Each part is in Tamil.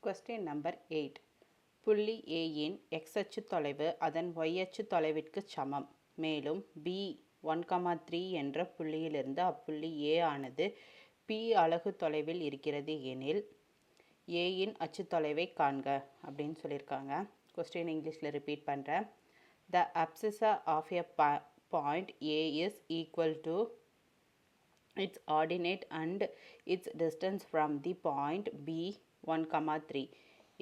Question number 8. புள்ளி A இன் x அச்சு தொலைவு அதன் y அச்சு தொலைவிற்கு சமம். மேலும் B 1,3 என்ற புள்ளியிலிருந்து அப்புள்ளி A ஆனது P அலகு தொலைவில் இருக்கிறது எனில் A இன் அச்சு தொலைவை காண்க அப்படின்னு சொல்லியிருக்காங்க. கொஸ்டின் இங்கிலீஷில் ரிப்பீட் பண்ணுறேன். The abscissa of a point A is equal to its ordinate and its distance from the point B 1,3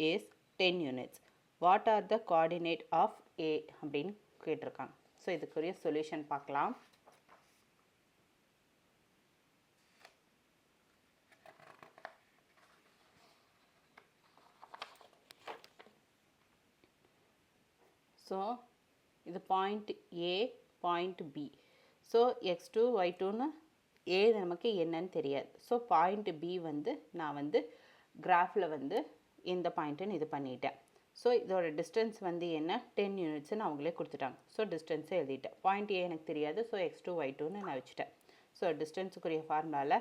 is 10 units. What are the coordinate of A அப்படின்னு கேட்டிருக்காங்க. ஸோ இதுக்குரிய சொல்யூஷன் பார்க்கலாம். ஸோ இது point A, point B. So x2 y2ன்னு A நமக்கு என்னன்னு தெரியாது. ஸோ பாயிண்ட் B வந்து நான் வந்து கிராஃபில் வந்து இந்த பாயிண்ட்டுன்னு இது பண்ணிட்டேன். ஸோ இதோட டிஸ்டன்ஸ் வந்து என்ன 10 யூனிட்ஸ்ன்னு அவங்களே கொடுத்துட்டாங்க. ஸோ டிஸ்டன்ஸை எழுதிட்டேன். பாயிண்ட் A எனக்கு தெரியாது. ஸோ x2 y2ன்னு நான் வச்சுட்டேன். ஸோ டிஸ்டன்ஸுக்குரிய ஃபார்முலாவில்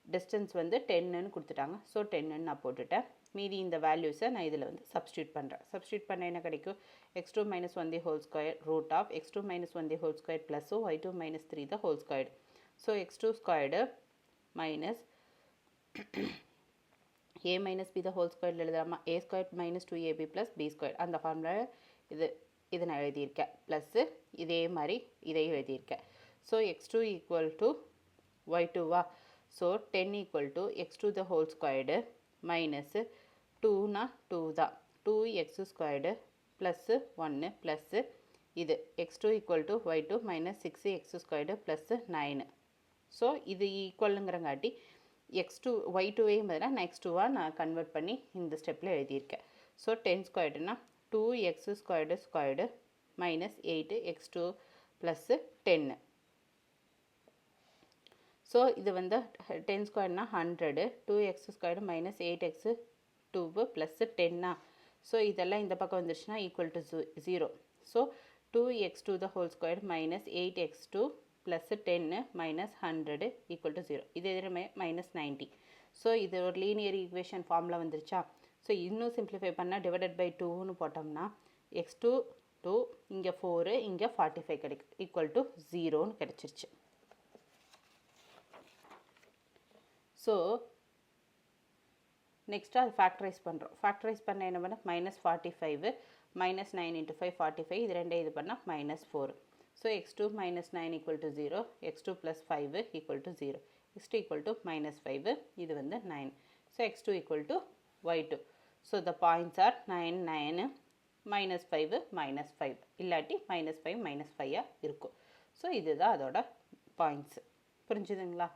டிஸ்டன்ஸ் வந்து 10ன்னு கொடுத்துட்டாங்க. ஸோ 10ன்னு நான் போட்டுட்டேன். மீதி இந்த வேல்யூஸை நான் இதில் வந்து சப்ஸ்டியூட் பண்ணுறேன். சப்ஸ்டியூட் பண்ண என்ன கிடைக்கும்? x2 - 1 the whole square root of x2 - 1 the whole square plus y2 - 3 the whole square. So x2 squared minus a minus b the whole square எழுதலாமா? a squared minus 2ab plus b squared. அந்த ஃபார்முலா இது நான் எழுதியிருக்கேன். ப்ளஸ்ஸு இதே மாதிரி இதையும் எழுதியிருக்கேன். ஸோ x2 equal to y2வா? So 10 equal to x2 the whole squared minus 2னா 2 தான். 2x squared plus 1 plus இது x2 equal to y2 minus 6x squared plus 9. So இது ஈக்குவலுங்கிறங்காட்டி x2 y2வையும் பதிலாக நான் x2வாக நான் கன்வெர்ட் பண்ணி இந்த ஸ்டெப்பில் எழுதியிருக்கேன். So 10 ஸ்கொயர்டுனா 2x squared minus 8x2 plus 10. So இது வந்து 10 ஸ்கொயர்னா 100, 2x squared minus 8x2 plus 10. So இதெல்லாம் இந்த பக்கம் வந்துருச்சுன்னா equal to 0. So 2x2 the whole square minus 8x2 plus 10 minus 100 equal to 0. இது எதிரமே minus 90. ஸோ இது ஒரு லீனியர் ஈக்குவேஷன் ஃபார்மில் வந்துருச்சா? ஸோ இன்னும் சிம்பிளிஃபை பண்ணால் டிவைடட் பை 2ன்னு போட்டோம்னா x2 2 இங்கே 4 இங்கே 45 கிடைக்கும். ஈக்குவல் டு 0ன்னு கிடச்சிருச்சு. ஸோ நெக்ஸ்ட்டு அது ஃபேக்டரைஸ் பண்ணுறோம். ஃபேக்டரைஸ் பண்ண என்ன பண்ண -45 minus 9 into 5 45. இது ரெண்டே இது பண்ணால் -4. So x2 minus 9 equal to 0, x2 plus 5 equal to 0, x2 equal to -5, இது வந்து 9. So x2 equal to y2. So the points are 9 9 -5 -5 இல்லாட்டி -5 -5 இருக்கும். ஸோ இதுதான் அதோட பாயிண்ட்ஸு. புரிஞ்சுதுங்களா?